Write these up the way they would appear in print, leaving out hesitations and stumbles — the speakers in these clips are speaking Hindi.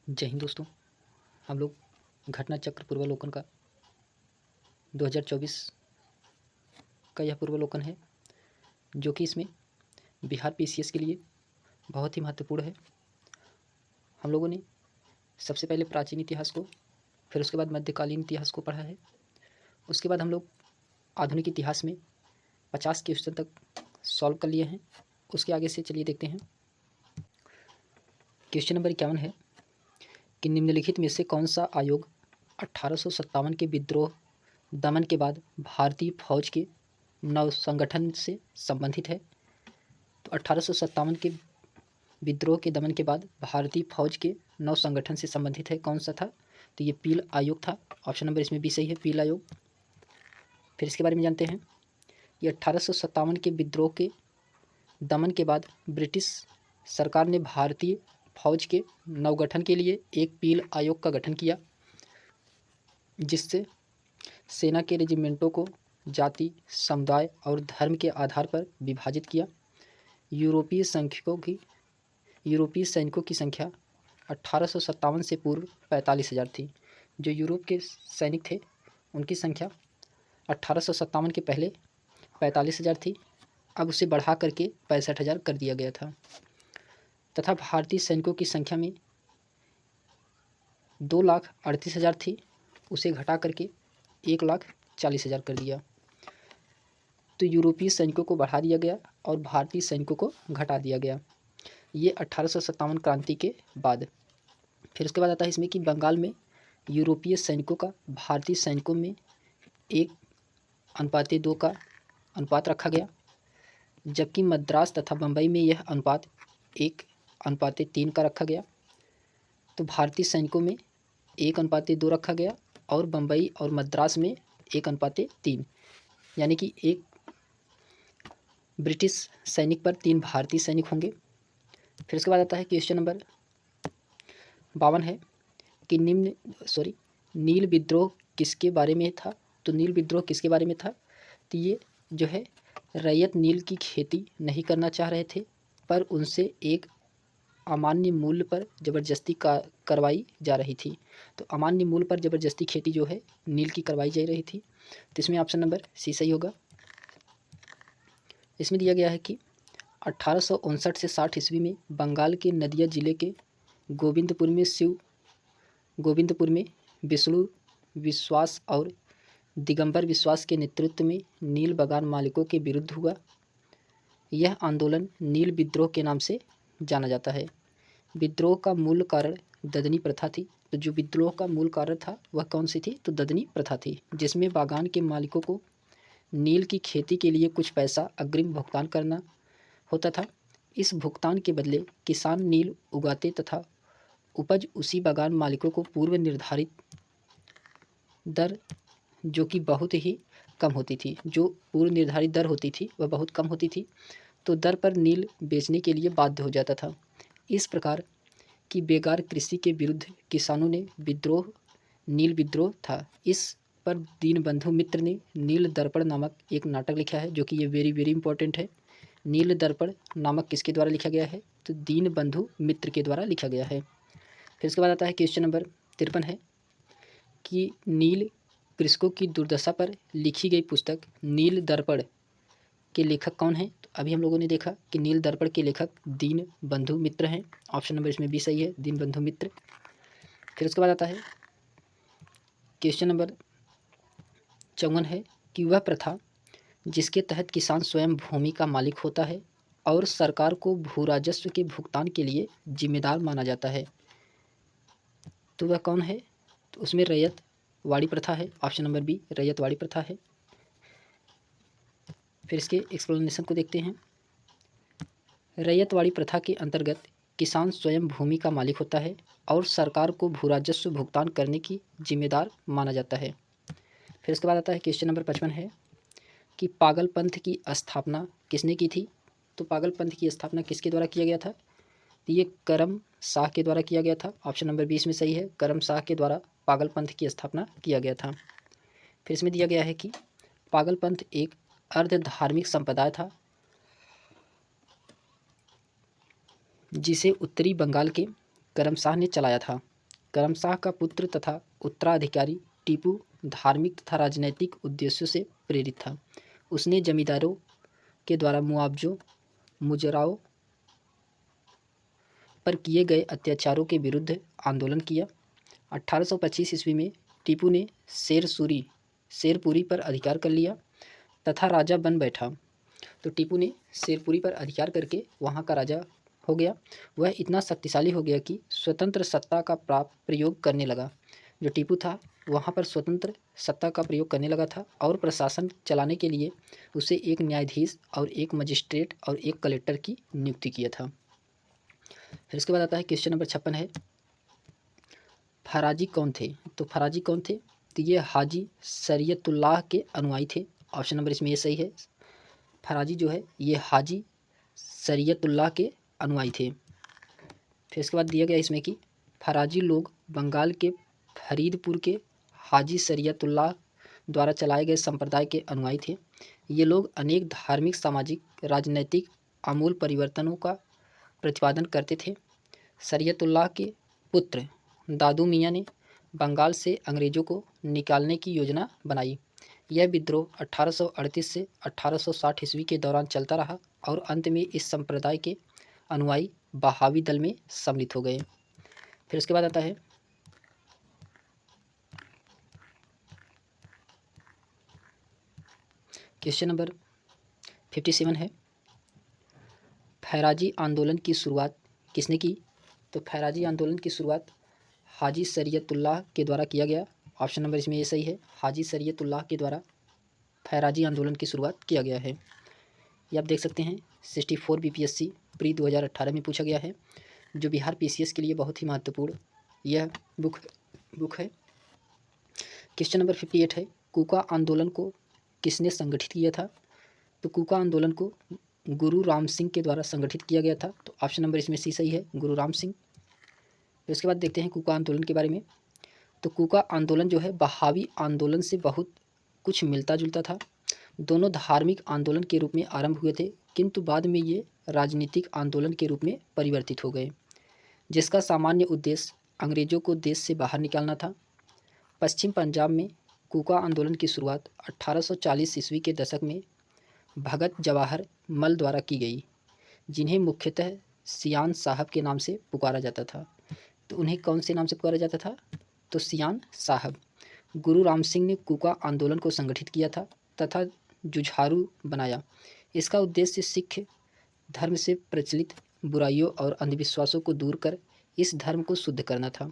जय हिंद दोस्तों। हम लोग घटना चक्र पूर्वावलोकन का 2024 का यह पूर्वावलोकन है, जो कि इसमें बिहार पीसीएस के लिए बहुत ही महत्वपूर्ण है। हम लोगों ने सबसे पहले प्राचीन इतिहास को, फिर उसके बाद मध्यकालीन इतिहास को पढ़ा है। उसके बाद हम लोग आधुनिक इतिहास में 50 क्वेश्चन तक सॉल्व कर लिए हैं। उसके आगे से चलिए देखते हैं। क्वेश्चन नंबर 51 है कि निम्नलिखित में से कौन सा आयोग 1857 के विद्रोह दमन के बाद भारतीय फौज के नव संगठन से संबंधित है। तो 1857 के विद्रोह के दमन के बाद भारतीय फौज के नव संगठन से संबंधित है, कौन सा था? तो ये पील आयोग था। ऑप्शन नंबर इसमें बी सही है, पील आयोग। फिर इसके बारे में जानते हैं। ये 1857 के विद्रोह के दमन के बाद ब्रिटिश सरकार ने भारतीय फौज के नवगठन के लिए एक पील आयोग का गठन किया, जिससे सेना के रेजिमेंटों को जाति, समुदाय और धर्म के आधार पर विभाजित किया। यूरोपीय सैनिकों की संख्या 1857 से पूर्व 45,000 थी। जो यूरोप के सैनिक थे उनकी संख्या 1857 के पहले 45,000 थी, अब उसे बढ़ा करके 65,000 कर दिया गया था। तथा भारतीय सैनिकों की संख्या में 2,38,000 थी, उसे घटा करके 1,40,000 कर दिया। तो यूरोपीय सैनिकों को बढ़ा दिया गया और भारतीय सैनिकों को घटा दिया गया। ये 1857 क्रांति के बाद। फिर उसके बाद आता है इसमें कि बंगाल में यूरोपीय सैनिकों का भारतीय सैनिकों में 1:2 का अनुपात रखा गया, जबकि मद्रास तथा बम्बई में यह अनुपात 1:3 का रखा गया। तो भारतीय सैनिकों में 1:2 रखा गया और बम्बई और मद्रास में 1:3, यानी कि 1 ब्रिटिश सैनिक पर 3 भारतीय सैनिक होंगे। फिर उसके बाद आता है क्वेश्चन नंबर 52 है कि नील विद्रोह किसके बारे में था? तो नील विद्रोह किसके बारे में था? तो ये जो है रैयत नील की खेती नहीं करना चाह रहे थे, पर उनसे एक अमान्य मूल्य पर ज़बरदस्ती करवाई जा रही थी। तो अमान्य मूल्य पर ज़बरदस्ती खेती जो है नील की करवाई जा रही थी। तो इसमें ऑप्शन नंबर सी सही होगा। इसमें दिया गया है कि 1859 से 60 ईस्वी में बंगाल के नदिया जिले के गोविंदपुर में विष्णु विश्वास और दिगंबर विश्वास के नेतृत्व में नील बागान मालिकों के विरुद्ध हुआ। यह आंदोलन नील विद्रोह के नाम से जाना जाता है। विद्रोह का मूल कारण ददनी प्रथा थी। तो जो विद्रोह का मूल कारण था वह कौन सी थी? तो ददनी प्रथा थी, जिसमें बागान के मालिकों को नील की खेती के लिए कुछ पैसा अग्रिम भुगतान करना होता था। इस भुगतान के बदले किसान नील उगाते तथा उपज उसी बागान मालिकों को पूर्व निर्धारित दर, जो कि बहुत ही कम होती थी, जो पूर्व निर्धारित दर होती थी वह बहुत कम होती थी, तो दर पर नील बेचने के लिए बाध्य हो जाता था। इस प्रकार की बेकार कृषि के विरुद्ध किसानों ने नील विद्रोह था। इस पर दीनबंधु मित्र ने नील दर्पण नामक एक नाटक लिखा है, जो कि ये वेरी वेरी इंपॉर्टेंट है। नील दर्पण नामक किसके द्वारा लिखा गया है? तो दीनबंधु मित्र के द्वारा लिखा गया है। फिर उसके बाद आता है क्वेश्चन नंबर 53 है कि नील कृषकों की दुर्दशा पर लिखी गई पुस्तक नील दर्पण के लेखक कौन हैं? तो अभी हम लोगों ने देखा कि नील दर्पण के लेखक दीनबंधु मित्र हैं। ऑप्शन नंबर इसमें बी सही है, दीनबंधु मित्र। फिर उसके बाद आता है क्वेश्चन नंबर 54 है कि वह प्रथा जिसके तहत किसान स्वयं भूमि का मालिक होता है और सरकार को भू राजस्व के भुगतान के लिए जिम्मेदार माना जाता है, तो वह कौन है? तो उसमें रैयतवाड़ी प्रथा है। ऑप्शन नंबर बी रैयतवाड़ी प्रथा है। फिर इसके एक्सप्लेनेशन को देखते हैं। रैयतवाड़ी प्रथा के अंतर्गत किसान स्वयं भूमि का मालिक होता है और सरकार को भू राजस्व भुगतान करने की जिम्मेदार माना जाता है। फिर उसके बाद आता है क्वेश्चन नंबर 55 है कि पागल पंथ की स्थापना किसने की थी? तो पागल पंथ की स्थापना किसके द्वारा किया गया था? तो ये करम शाह के द्वारा किया गया था। ऑप्शन नंबर 20 में सही है, करम शाह के द्वारा पागल पंथ की स्थापना किया गया था। फिर इसमें दिया गया है कि पागल पंथ एक अर्ध धार्मिक संप्रदाय था, जिसे उत्तरी बंगाल के करम शाह ने चलाया था। करम शाह का पुत्र तथा उत्तराधिकारी टीपू धार्मिक तथा राजनैतिक उद्देश्यों से प्रेरित था। उसने जमींदारों के द्वारा मुआवजों मुजराओं पर किए गए अत्याचारों के विरुद्ध आंदोलन किया। 1825 ईस्वी में टीपू ने शेरपुरी पर अधिकार कर लिया तथा राजा बन बैठा। तो टीपू ने शेरपुरी पर अधिकार करके वहाँ का राजा हो गया। वह इतना शक्तिशाली हो गया कि स्वतंत्र सत्ता का प्रयोग करने लगा। जो टीपू था वहाँ पर स्वतंत्र सत्ता का प्रयोग करने लगा था और प्रशासन चलाने के लिए उसे एक न्यायाधीश और एक मजिस्ट्रेट और एक कलेक्टर की नियुक्ति किया था। फिर इसके बाद आता है क्वेश्चन नंबर 56 है, फराजी कौन थे? तो फराजी कौन थे? तो ये हाजी शरीयतुल्लाह के अनुयायी थे। ऑप्शन नंबर इसमें ये सही है। फराजी जो है ये हाजी शरीयतुल्लाह के अनुयायी थे। फिर इसके बाद दिया गया इसमें कि फराजी लोग बंगाल के फरीदपुर के हाजी शरीयतुल्लाह द्वारा चलाए गए संप्रदाय के अनुयायी थे। ये लोग अनेक धार्मिक, सामाजिक, राजनैतिक आमूल परिवर्तनों का प्रतिपादन करते थे। शरीयतुल्लाह के पुत्र दादू मियाँ ने बंगाल से अंग्रेज़ों को निकालने की योजना बनाई। यह विद्रोह 1838 से 1860 ईस्वी के दौरान चलता रहा और अंत में इस संप्रदाय के अनुयायी बहावी दल में सम्मिलित हो गए। फिर उसके बाद आता है क्वेश्चन नंबर 57 है, फैराजी आंदोलन की शुरुआत किसने की? तो फैराजी आंदोलन की शुरुआत हाजी शरीयतुल्लाह के द्वारा किया गया। ऑप्शन नंबर इसमें ये सही है। हाजी शरीयतुल्लाह के द्वारा फैराजी आंदोलन की शुरुआत किया गया है। ये आप देख सकते हैं 64 बीपीएससी प्री 2018 में पूछा गया है, जो बिहार पीसीएस के लिए बहुत ही महत्वपूर्ण यह बुक है। क्वेश्चन नंबर 58 है, कूका आंदोलन को किसने संगठित किया था? तो कूका आंदोलन को गुरु राम सिंह के द्वारा संगठित किया गया था। तो ऑप्शन नंबर इसमें सी सही है, गुरु राम सिंह। तो इसके बाद देखते हैं कूका आंदोलन के बारे में। तो कूका आंदोलन जो है बहावी आंदोलन से बहुत कुछ मिलता जुलता था। दोनों धार्मिक आंदोलन के रूप में आरंभ हुए थे, किंतु बाद में ये राजनीतिक आंदोलन के रूप में परिवर्तित हो गए, जिसका सामान्य उद्देश्य अंग्रेज़ों को देश से बाहर निकालना था। पश्चिम पंजाब में कूका आंदोलन की शुरुआत 1840 ईस्वी के दशक में भगत जवाहर मल द्वारा की गई, जिन्हें मुख्यतः सियान साहब के नाम से पुकारा जाता था। तो उन्हें कौन से नाम से पुकारा जाता था? तो सियान साहब। गुरु राम सिंह ने कूका आंदोलन को संगठित किया था तथा जुझारू बनाया। इसका उद्देश्य सिख धर्म से प्रचलित बुराइयों और अंधविश्वासों को दूर कर इस धर्म को शुद्ध करना था।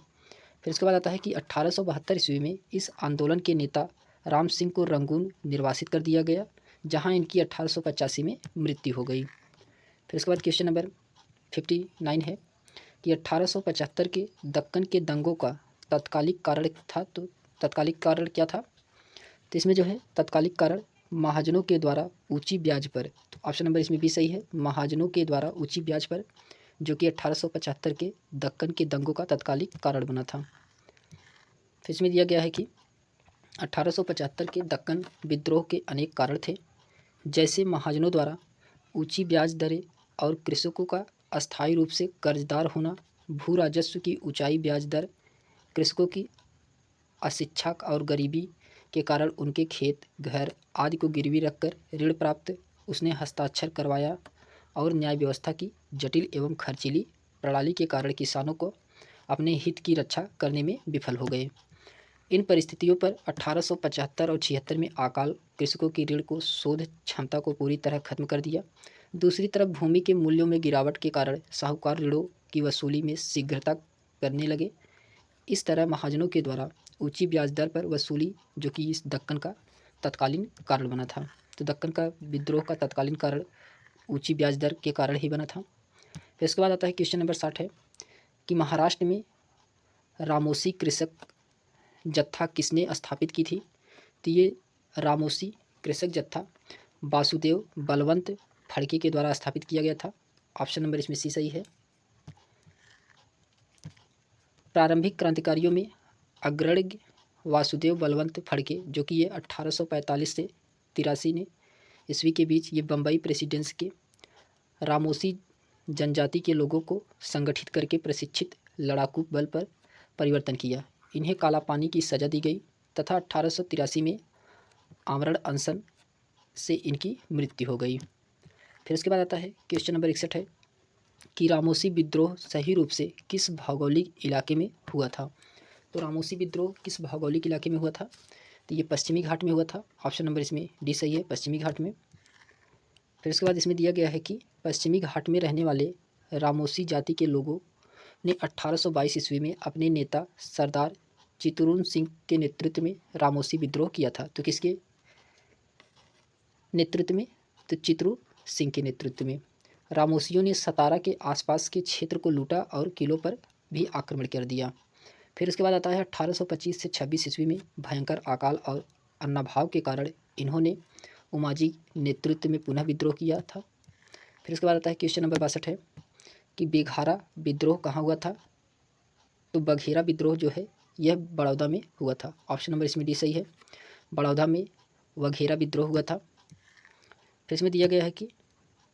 फिर उसके बाद आता है कि 1872 ईस्वी में इस आंदोलन के नेता राम सिंह को रंगून निर्वासित कर दिया गया, जहां इनकी 1885 में मृत्यु हो गई। फिर उसके बाद क्वेश्चन नंबर 59 है कि 1875 के दक्कन के दंगों का तत्कालिक कारण था। तो तत्कालिक कारण क्या था? तो इसमें जो है तत्कालिक कारण महाजनों के द्वारा ऊंची ब्याज पर, तो ऑप्शन नंबर इसमें भी सही है, महाजनों के द्वारा ऊंची ब्याज पर, जो कि 1875 के दक्कन के दंगों का तत्कालिक कारण बना था। फिर इसमें दिया गया है कि 1875 के दक्कन विद्रोह के अनेक कारण थे, जैसे महाजनों द्वारा ऊंची ब्याज दरें और कृषकों का अस्थायी रूप से कर्जदार होना, भू राजस्व की ऊंचाई ब्याज दर, कृषकों की अशिक्षा और गरीबी के कारण उनके खेत, घर आदि को गिरवी रखकर ऋण प्राप्त उसने हस्ताक्षर करवाया और न्याय व्यवस्था की जटिल एवं खर्चीली प्रणाली के कारण किसानों को अपने हित की रक्षा करने में विफल हो गए। इन परिस्थितियों पर 1875 और 76 में अकाल कृषकों की ऋण को शोध क्षमता को पूरी तरह खत्म कर दिया। दूसरी तरफ भूमि के मूल्यों में गिरावट के कारण साहूकार ऋणों की वसूली में शीघ्रता करने लगे। इस तरह महाजनों के द्वारा ऊंची ब्याज दर पर वसूली, जो कि इस दक्कन का तत्कालीन कारण बना था। तो दक्कन का विद्रोह का तत्कालीन कारण ऊंची ब्याज दर के कारण ही बना था। फिर इसके बाद आता है क्वेश्चन नंबर 60 है कि महाराष्ट्र में रामोसी कृषक जत्था किसने स्थापित की थी? तो ये रामोसी कृषक जत्था वासुदेव बलवंत फड़के के द्वारा स्थापित किया गया था। ऑप्शन नंबर इसमें सी सही है। प्रारंभिक क्रांतिकारियों में अग्रणी वासुदेव बलवंत फड़के, जो कि ये 1845 से 83 ईस्वी के बीच ये बम्बई प्रेसिडेंस के रामोसी जनजाति के लोगों को संगठित करके प्रशिक्षित लड़ाकू बल पर परिवर्तन किया। इन्हें काला पानी की सज़ा दी गई तथा 1883 में आमरण अनशन से इनकी मृत्यु हो गई। फिर उसके बाद आता है क्वेश्चन नंबर 61 है कि रामोसी विद्रोह सही रूप से किस भौगोलिक इलाके में हुआ था। तो रामोसी विद्रोह किस भौगोलिक इलाके में हुआ था? तो ये पश्चिमी घाट में हुआ था। ऑप्शन नंबर इसमें डी सही है, पश्चिमी घाट में। फिर उसके बाद इसमें दिया गया है कि पश्चिमी घाट में रहने वाले रामोसी जाति के लोगों ने 1822 ईस्वी में अपने नेता सरदार चितरून सिंह के नेतृत्व में रामोसी विद्रोह किया था। तो किसके नेतृत्व में? तो चितरू सिंह के नेतृत्व में। रामोसियों ने सतारा के आसपास के क्षेत्र को लूटा और किलों पर भी आक्रमण कर दिया। फिर उसके बाद आता है 1825 से 26 ईस्वी में भयंकर अकाल और अन्नाभाव के कारण इन्होंने उमाजी नेतृत्व में पुनः विद्रोह किया था। फिर उसके बाद आता है क्वेश्चन नंबर 62 है कि बेघारा विद्रोह कहाँ हुआ था। तो बघेरा विद्रोह जो है यह बड़ौदा में हुआ था। ऑप्शन नंबर इसमें डी सही है, बड़ौदा में बघेरा विद्रोह हुआ था। फिर इसमें दिया गया है कि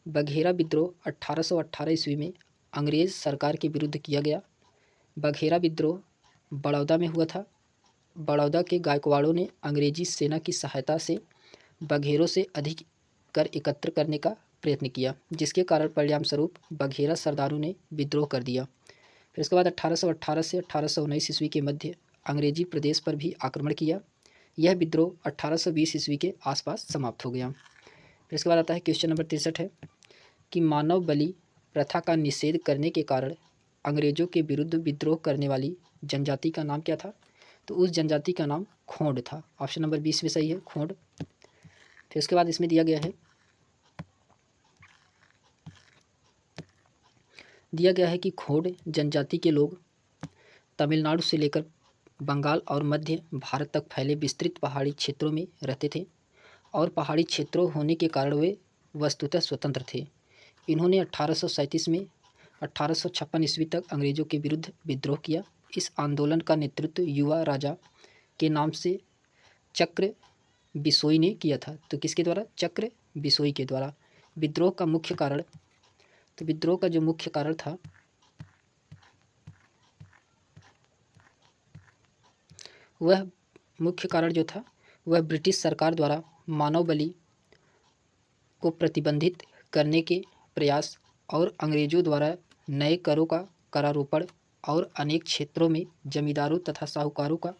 बघेरा विद्रोह 1818 ईस्वी में अंग्रेज़ सरकार के विरुद्ध किया गया। बघेरा विद्रोह बड़ौदा में हुआ था। बड़ौदा के गायकवाड़ों ने अंग्रेजी सेना की सहायता से बघेरों से अधिक कर एकत्र करने का प्रयत्न किया, जिसके कारण परिणाम स्वरूप बघेरा सरदारों ने विद्रोह कर दिया। फिर उसके बाद 1818 से 1819 ईस्वी के मध्य अंग्रेजी प्रदेश पर भी आक्रमण किया। यह विद्रोह 1820 ईस्वी के आसपास समाप्त हो गया। फिर इसके बाद आता है क्वेश्चन नंबर 63 है कि मानव बलि प्रथा का निषेध करने के कारण अंग्रेजों के विरुद्ध विद्रोह करने वाली जनजाति का नाम क्या था। तो उस जनजाति का नाम खोंड था। ऑप्शन नंबर 20 में सही है, खोंड। फिर उसके बाद इसमें दिया गया है कि खोंड जनजाति के लोग तमिलनाडु से लेकर बंगाल और मध्य भारत तक फैले विस्तृत पहाड़ी क्षेत्रों में रहते थे और पहाड़ी क्षेत्रों होने के कारण वे वस्तुतः स्वतंत्र थे। इन्होंने 1837 में 1856 ईस्वी तक अंग्रेजों के विरुद्ध विद्रोह किया। इस आंदोलन का नेतृत्व युवा राजा के नाम से चक्र बिसोई ने किया था। तो किसके द्वारा? चक्र बिसोई के द्वारा। विद्रोह का मुख्य कारण, तो विद्रोह का जो मुख्य कारण था वह ब्रिटिश सरकार द्वारा मानव बलि को प्रतिबंधित करने के प्रयास और अंग्रेजों द्वारा नए करों का करारोपण और अनेक क्षेत्रों में जमींदारों तथा साहूकारों का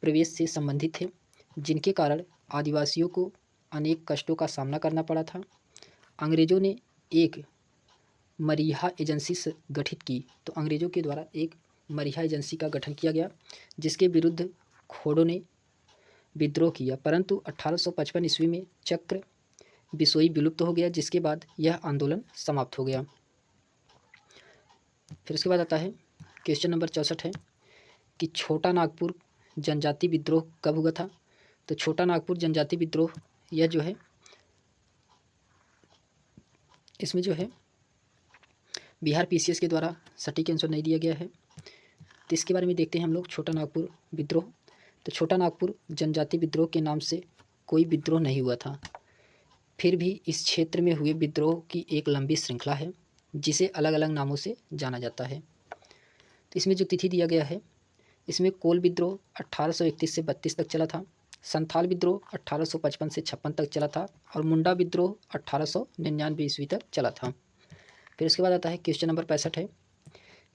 प्रवेश से संबंधित थे, जिनके कारण आदिवासियों को अनेक कष्टों का सामना करना पड़ा था। अंग्रेजों ने एक मरीहा एजेंसी गठित की। तो अंग्रेजों के द्वारा एक मरीहा एजेंसी का गठन किया गया, जिसके विरुद्ध खोड़ों ने विद्रोह किया, परंतु 1855 ईस्वी में चक्र बिसोई विलुप्त हो गया, जिसके बाद यह आंदोलन समाप्त हो गया। फिर उसके बाद आता है क्वेश्चन नंबर 64 है कि छोटा नागपुर जनजाति विद्रोह कब हुआ था। तो छोटा नागपुर जनजाति विद्रोह यह जो है इसमें जो है बिहार पीसीएस के द्वारा सटीक आंसर नहीं दिया गया है, तो इसके बारे में देखते हैं हम लोग। छोटा नागपुर विद्रोह, तो छोटा नागपुर जनजाति विद्रोह के नाम से कोई विद्रोह नहीं हुआ था, फिर भी इस क्षेत्र में हुए विद्रोह की एक लंबी श्रृंखला है जिसे अलग अलग नामों से जाना जाता है। तो इसमें जो तिथि दिया गया है, इसमें कोल विद्रोह 1831 से 32 तक चला था, संथाल विद्रोह 1855 से 56 तक चला था और मुंडा विद्रोह 1899 ईस्वी तक चला था। फिर उसके बाद आता है क्वेश्चन नंबर 65 है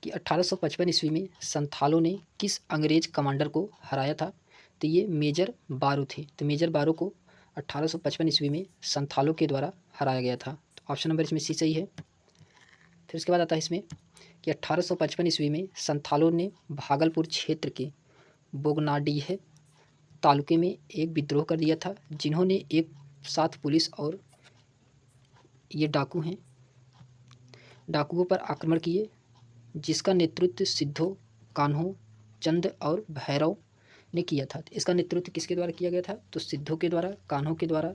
कि 1855 ईस्वी में संथालों ने किस अंग्रेज कमांडर को हराया था। तो ये मेजर बारू थे। तो मेजर बारू को 1855 ईस्वी में संथालों के द्वारा हराया गया था। तो ऑप्शन नंबर इसमें सी सही है। फिर उसके बाद आता है इसमें कि 1855 ईस्वी में संथालों ने भागलपुर क्षेत्र के बोगनाडीह तालुके में एक विद्रोह कर दिया था, जिन्होंने एक साथ पुलिस और ये डाकुओं पर आक्रमण किए, जिसका नेतृत्व सिद्धो, कान्हो, चंद और भैरव ने किया था। इसका नेतृत्व किसके द्वारा किया गया था। तो सिद्धो के द्वारा, कान्हो के द्वारा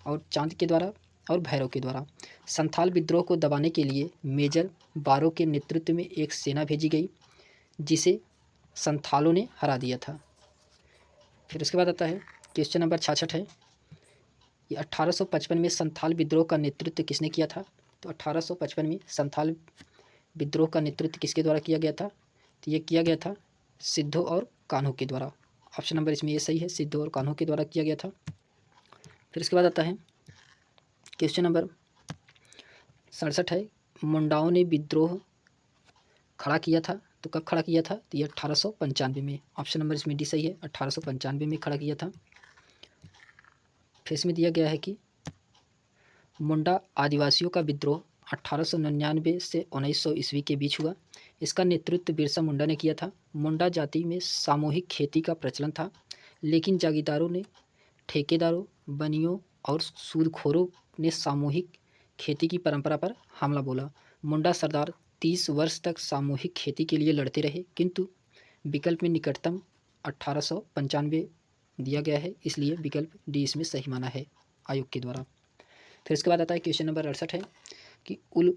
और चांद के द्वारा और भैरव के द्वारा। संथाल विद्रोह को दबाने के लिए मेजर बारो के नेतृत्व में एक सेना भेजी गई, जिसे संथालों ने हरा दिया था। फिर उसके बाद आता है क्वेश्चन नंबर 66 है, ये 1855 में संथाल विद्रोह का नेतृत्व किसने किया था। तो 1855 में संथाल विद्रोह का नेतृत्व किसके द्वारा किया गया था। तो ये किया गया था सिद्धो और कान्हो के द्वारा। ऑप्शन नंबर इसमें ये सही है, सिद्धो और कान्हो के द्वारा किया गया था। फिर इसके बाद आता है क्वेश्चन नंबर 67 है, मुंडाओं ने विद्रोह खड़ा किया था, तो कब खड़ा किया था? तो ये 1895 में। ऑप्शन नंबर इसमें डी सही है, 1895 में खड़ा किया था। फिर इसमें दिया गया है कि मुंडा आदिवासियों का विद्रोह 1899 से 1900 ईस्वी के बीच हुआ। इसका नेतृत्व बिरसा मुंडा ने किया था। मुंडा जाति में सामूहिक खेती का प्रचलन था, लेकिन जागीरदारों ने, ठेकेदारों, बनियों और सूदखोरों ने सामूहिक खेती की परंपरा पर हमला बोला। मुंडा सरदार 30 वर्ष तक सामूहिक खेती के लिए लड़ते रहे, किंतु विकल्प में निकटतम 1895 दिया गया है, इसलिए विकल्प डी इसमें सही माना है आयोग के द्वारा। फिर इसके बाद आता है क्वेश्चन नंबर 68 है कि उल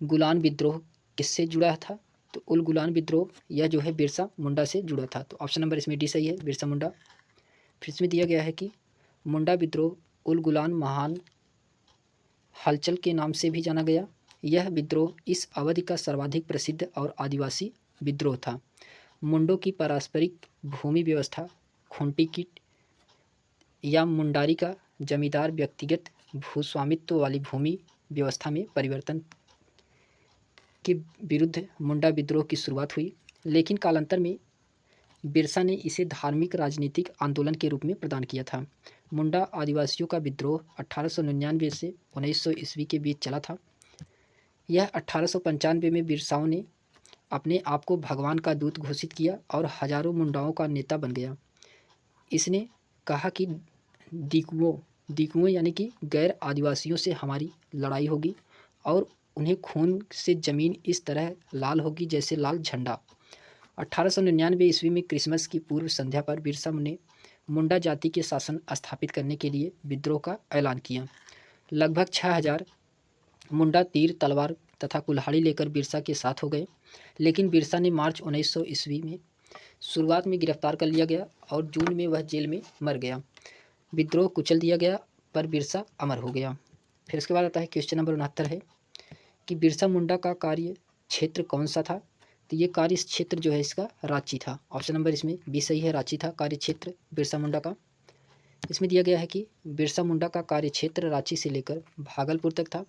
गुलान विद्रोह किससे जुड़ा था? तो उल गुलान विद्रोह यह जो है बिरसा मुंडा से जुड़ा था। तो ऑप्शन नंबर इसमें डी सही है, बिरसा मुंडा। फिर इसमें दिया गया है कि मुंडा विद्रोह उल गुलान महान हलचल के नाम से भी जाना गया। यह विद्रोह इस अवधि का सर्वाधिक प्रसिद्ध और आदिवासी विद्रोह था। मुंडों की पारस्परिक भूमि व्यवस्था, खूंटी कीट या मुंडारी का जमींदार व्यक्तिगत भूस्वामित्व वाली भूमि व्यवस्था में परिवर्तन के विरुद्ध मुंडा विद्रोह की शुरुआत हुई, लेकिन कालांतर में बिरसा ने इसे धार्मिक राजनीतिक आंदोलन के रूप में प्रदान किया था। मुंडा आदिवासियों का विद्रोह 1899 से 1900 ईस्वी के बीच चला था। यह 1895 में बिरसाओं ने अपने आप को भगवान का दूत घोषित किया और हजारों मुंडाओं का नेता बन गया। इसने कहा कि दीकुओं यानी कि गैर आदिवासियों से हमारी लड़ाई होगी और उन्हें खून से ज़मीन इस तरह लाल होगी जैसे लाल झंडा। 1899 ईस्वी में क्रिसमस की पूर्व संध्या पर बिरसा ने मुंडा जाति के शासन स्थापित करने के लिए विद्रोह का ऐलान किया। लगभग 6000 मुंडा तीर, तलवार तथा कुल्हाड़ी लेकर बिरसा के साथ हो गए, लेकिन बिरसा ने मार्च 1900 ईस्वी में शुरुआत में गिरफ्तार कर लिया गया और जून में वह जेल में मर गया। विद्रोह कुचल दिया गया पर बिरसा अमर हो गया। फिर उसके बाद आता है क्वेश्चन नंबर 69 है कि बिरसा मुंडा का कार्य क्षेत्र कौन सा था? तो ये कार्य क्षेत्र जो है इसका रांची था। ऑप्शन नंबर इसमें बी सही है, रांची था कार्य क्षेत्र बिरसा मुंडा का। इसमें दिया गया है कि बिरसा मुंडा का कार्य क्षेत्र रांची से लेकर भागलपुर तक था।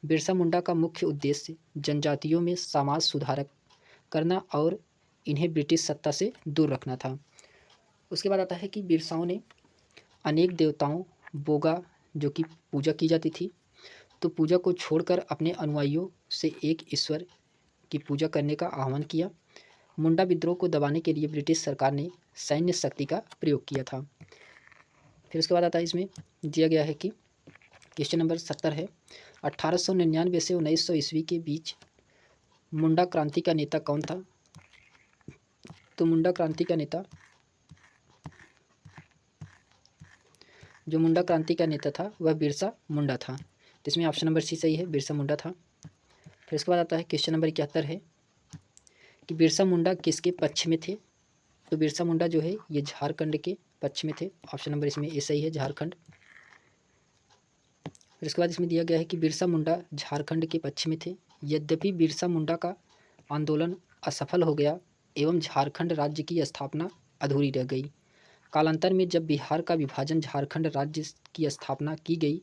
बिरसा मुंडा का मुख्य उद्देश्य जनजातियों में समाज सुधारक करना और इन्हें ब्रिटिश सत्ता से दूर रखना था। उसके बाद आता है कि बिरसाओं ने अनेक देवताओं, बोगा जो कि पूजा की जाती थी, तो पूजा को छोड़कर अपने अनुयायियों से एक ईश्वर की पूजा करने का आह्वान किया। मुंडा विद्रोह को दबाने के लिए ब्रिटिश सरकार ने सैन्य शक्ति का प्रयोग किया था। फिर उसके बाद आता है इसमें दिया गया है कि क्वेश्चन नंबर 70 है, 1899 से 1900 ईस्वी के बीच मुंडा क्रांति का नेता कौन था? तो मुंडा क्रांति का नेता था वह बिरसा मुंडा था। तो इसमें ऑप्शन नंबर सी सही है, बिरसा मुंडा था। फिर उसके बाद आता है क्वेश्चन नंबर 71 है कि बिरसा मुंडा किसके पक्ष में थे? तो बिरसा मुंडा जो है ये झारखंड के पक्ष में थे। ऑप्शन नंबर इसमें ए सही है, झारखंड। फिर उसके बाद इसमें दिया गया है कि बिरसा मुंडा झारखंड के पक्ष में थे। यद्यपि बिरसा मुंडा का आंदोलन असफल हो गया एवं झारखंड राज्य की स्थापना अधूरी रह गई। कालांतर में जब बिहार का विभाजन झारखंड राज्य की स्थापना की गई,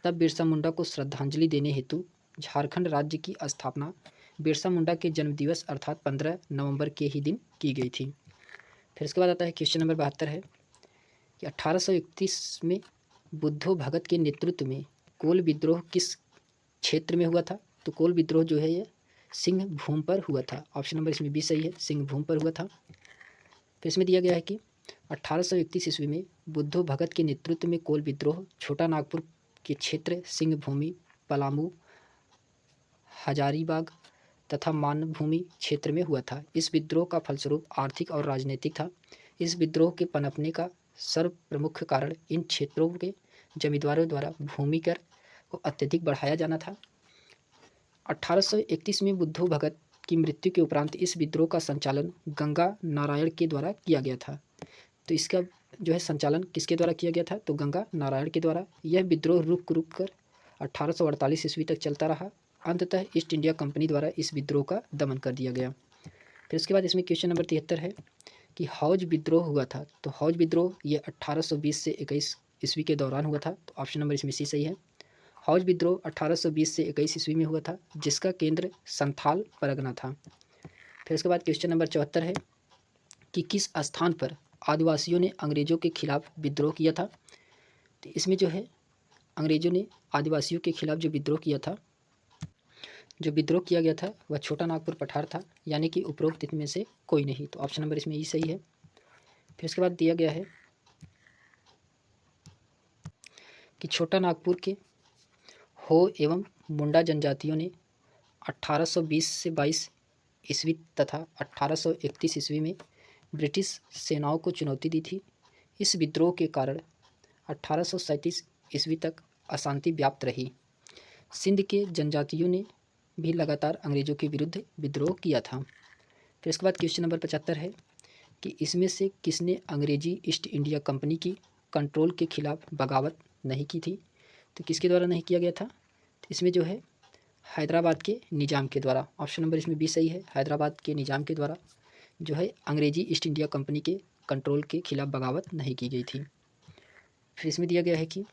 तब बिरसा मुंडा को श्रद्धांजलि देने हेतु झारखंड राज्य की स्थापना बिरसा मुंडा के जन्मदिवस अर्थात 15 नवंबर के ही दिन की गई थी। फिर इसके बाद आता है क्वेश्चन नंबर 72 है कि 1831 में बुद्धो भगत के नेतृत्व में कोल विद्रोह किस क्षेत्र में हुआ था? तो कोल विद्रोह जो है ये सिंह भूम पर हुआ था। ऑप्शन नंबर इसमें बी सही है, सिंह भूम पर हुआ था। फिर इसमें दिया गया है कि 1831 ईस्वी में बुद्धो भगत के नेतृत्व में कोल विद्रोह छोटा नागपुर के क्षेत्र सिंहभूमि, पलामू, हजारीबाग तथा मानभूमि क्षेत्र में हुआ था। इस विद्रोह का फलस्वरूप आर्थिक और राजनीतिक था। इस विद्रोह के पनपने का सर्वप्रमुख कारण इन क्षेत्रों के जमींदारों द्वारा भूमि कर को अत्यधिक बढ़ाया जाना था। 1831 में बुद्धो भगत की मृत्यु के उपरांत इस विद्रोह का संचालन गंगा नारायण के द्वारा किया गया था। तो इसका जो है संचालन किसके द्वारा किया गया था? तो गंगा नारायण के द्वारा। यह विद्रोह रुक कर 1848 ईस्वी तक चलता रहा। अंततः ईस्ट इंडिया कंपनी द्वारा इस विद्रोह का दमन कर दिया गया। फिर उसके बाद इसमें क्वेश्चन नंबर 73 है कि हौज विद्रोह हुआ था। तो हौज विद्रोह ये 1820 से 21 ईस्वी के दौरान हुआ था। तो ऑप्शन नंबर इसमें सी सही है। हौज विद्रोह 1820 से 21 ईस्वी में हुआ था, जिसका केंद्र संथाल परगना था। फिर उसके बाद क्वेश्चन नंबर 74 है कि किस स्थान पर आदिवासियों ने अंग्रेजों के खिलाफ विद्रोह किया था। तो इसमें जो है अंग्रेजों ने आदिवासियों के खिलाफ जो विद्रोह किया गया था वह छोटा नागपुर पठार था, यानी कि उपरोक्त में से कोई नहीं। तो ऑप्शन नंबर इसमें ई सही है। फिर उसके बाद दिया गया है कि छोटा नागपुर के हो एवं मुंडा जनजातियों ने 1820 से 22 ईस्वी तथा 1831 ईस्वी में ब्रिटिश सेनाओं को चुनौती दी थी। इस विद्रोह के कारण 1837 ईस्वी तक अशांति व्याप्त रही। सिंध के जनजातियों ने भी लगातार अंग्रेजों के विरुद्ध विद्रोह किया था। फिर इसके बाद क्वेश्चन नंबर 75 है कि इसमें से किसने अंग्रेजी ईस्ट इंडिया कंपनी की कंट्रोल के खिलाफ बगावत नहीं की थी। तो किसके द्वारा नहीं किया गया था। तो इसमें जो है हैदराबाद के निज़ाम के द्वारा। ऑप्शन नंबर इसमें बी सही है। हैदराबाद के निज़ाम के द्वारा जो है अंग्रेजी ईस्ट इंडिया कंपनी के कंट्रोल के खिलाफ बगावत नहीं की गई थी। फिर इसमें दिया गया है कि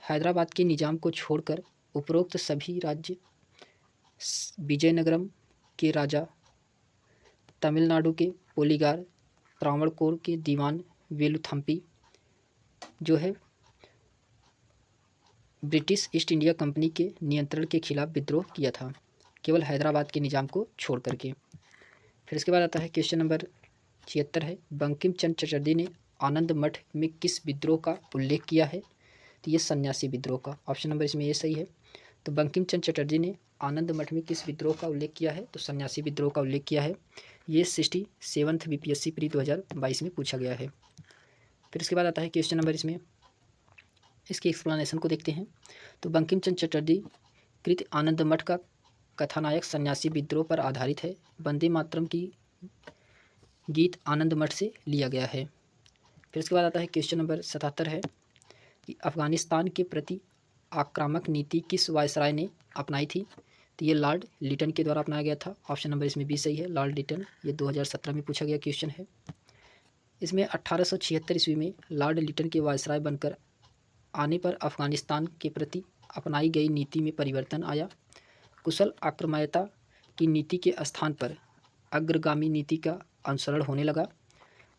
हैदराबाद के निज़ाम को छोड़कर उपरोक्त सभी राज्य विजयनगरम के राजा, तमिलनाडु के पोलीगार, त्रावणकोर के दीवान वेलुथम्पी जो है ब्रिटिश ईस्ट इंडिया कंपनी के नियंत्रण के खिलाफ विद्रोह किया था, केवल हैदराबाद के निज़ाम को छोड़ करके। फिर इसके बाद आता है क्वेश्चन नंबर 76 है बंकिम चंद्र चटर्जी ने आनंद मठ में किस विद्रोह का उल्लेख किया है। तो ये सन्यासी विद्रोह का। ऑप्शन नंबर इसमें ये सही है। तो बंकिम चंद्र चटर्जी ने आनंद मठ में किस विद्रोह का उल्लेख किया है। तो सन्यासी विद्रोह का उल्लेख किया है। ये 67th बीपीएससी प्री 2022 में पूछा गया है। फिर इसके बाद आता है क्वेश्चन नंबर इसमें इसके एक्सप्लेनेशन को देखते हैं। तो बंकिम चंद्र चटर्जी कृत आनंद मठ का कथानायक सन्यासी विद्रोह पर आधारित है। वंदे मातरम की गीत आनंद मठ से लिया गया है। फिर इसके बाद आता है क्वेश्चन नंबर 77 है कि अफगानिस्तान के प्रति आक्रामक नीति किस वायसराय ने अपनाई थी। तो ये लॉर्ड लिटन के द्वारा अपनाया गया था। ऑप्शन नंबर इसमें बी सही है। लॉर्ड लिटन, ये 2017 में पूछा गया क्वेश्चन है। इसमें 1876 ईस्वी में लॉर्ड लिटन के वायसराय बनकर आने पर अफगानिस्तान के प्रति अपनाई गई नीति में परिवर्तन आया। कुशल आक्रमणता की नीति के स्थान पर अग्रगामी नीति का अनुसरण होने लगा।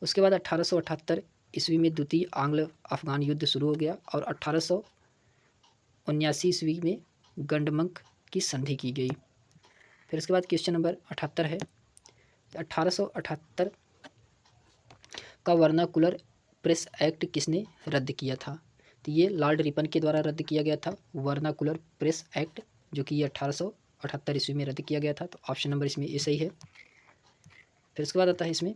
उसके बाद 1878 ईस्वी में द्वितीय आंग्ल अफगान युद्ध शुरू हो गया और 1879 ईस्वी में गंडमंक की संधि की गई। फिर उसके बाद क्वेश्चन नंबर 78 है 1878 का वर्नाकुलर प्रेस एक्ट किसने रद्द किया था। तो ये लॉर्ड रिपन के द्वारा रद्द किया गया था वर्नाकुलर प्रेस एक्ट, जो कि ये 1878 ईस्वी में रद्द किया गया था। तो ऑप्शन नंबर इसमें ये सही है। फिर उसके बाद आता है इसमें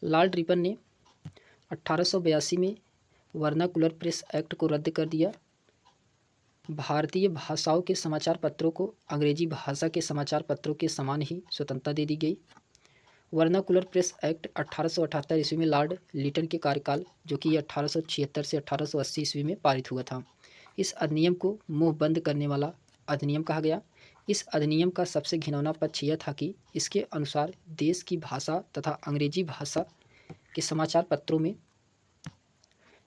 लॉर्ड रिपन ने 1882 में वर्नाकुलर प्रेस एक्ट को रद्द कर दिया। भारतीय भाषाओं के समाचार पत्रों को अंग्रेजी भाषा के समाचार पत्रों के समान ही स्वतंत्रता दे दी गई। वर्नाकुलर प्रेस एक्ट 1878 ईस्वी में लॉर्ड लिटन के कार्यकाल, जो कि 1876 से 1880 ईस्वी में पारित हुआ था। इस अधिनियम को मुंह बंद करने वाला अधिनियम कहा गया। इस अधिनियम का सबसे घिनौना पक्ष यह था कि इसके अनुसार देश की भाषा तथा अंग्रेजी भाषा के समाचार पत्रों में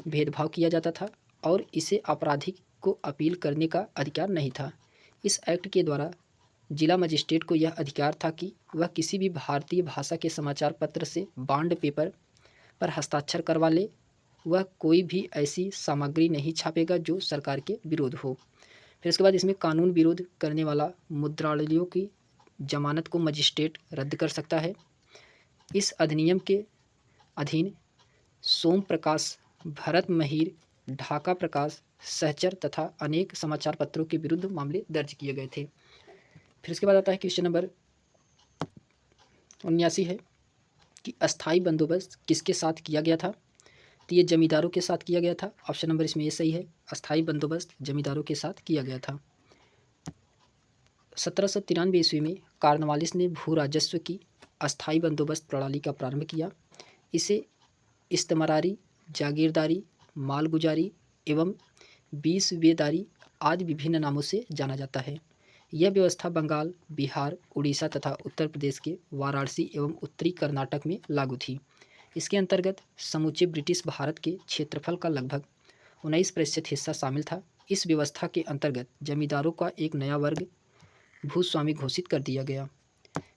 भेदभाव किया जाता था और इसे आपराधिक को अपील करने का अधिकार नहीं था। इस एक्ट के द्वारा जिला मजिस्ट्रेट को यह अधिकार था कि वह किसी भी भारतीय भाषा के समाचार पत्र से बॉन्ड पेपर पर हस्ताक्षर करवा ले। वह कोई भी ऐसी सामग्री नहीं छापेगा जो सरकार के विरोध हो। फिर उसके बाद इसमें कानून विरोध करने वाला मुद्रालयों की जमानत को मजिस्ट्रेट रद्द कर सकता है। इस अधिनियम के अधीन सोम प्रकाश, भरत महिर, ढाका प्रकाश, सहचर तथा अनेक समाचार पत्रों के विरुद्ध मामले दर्ज किए गए थे। फिर इसके बाद आता है क्वेश्चन नंबर 79 है कि अस्थाई बंदोबस्त किसके साथ किया गया था। तो ये जमींदारों के साथ किया गया था। ऑप्शन नंबर इसमें ये सही है। अस्थाई बंदोबस्त जमींदारों के साथ किया गया था। 1793 ईस्वी में कॉर्नवालिस ने भू राजस्व की अस्थाई बंदोबस्त प्रणाली का प्रारंभ किया। इसे इस्तमरारी, जागीरदारी, मालगुजारी एवं बीसवेदारी आदि विभिन्न नामों से जाना जाता है। यह व्यवस्था बंगाल, बिहार, उड़ीसा तथा उत्तर प्रदेश के वाराणसी एवं उत्तरी कर्नाटक में लागू थी। इसके अंतर्गत समूचे ब्रिटिश भारत के क्षेत्रफल का लगभग 19% हिस्सा शामिल था। इस व्यवस्था के अंतर्गत जमींदारों का एक नया वर्ग भूस्वामी घोषित कर दिया गया,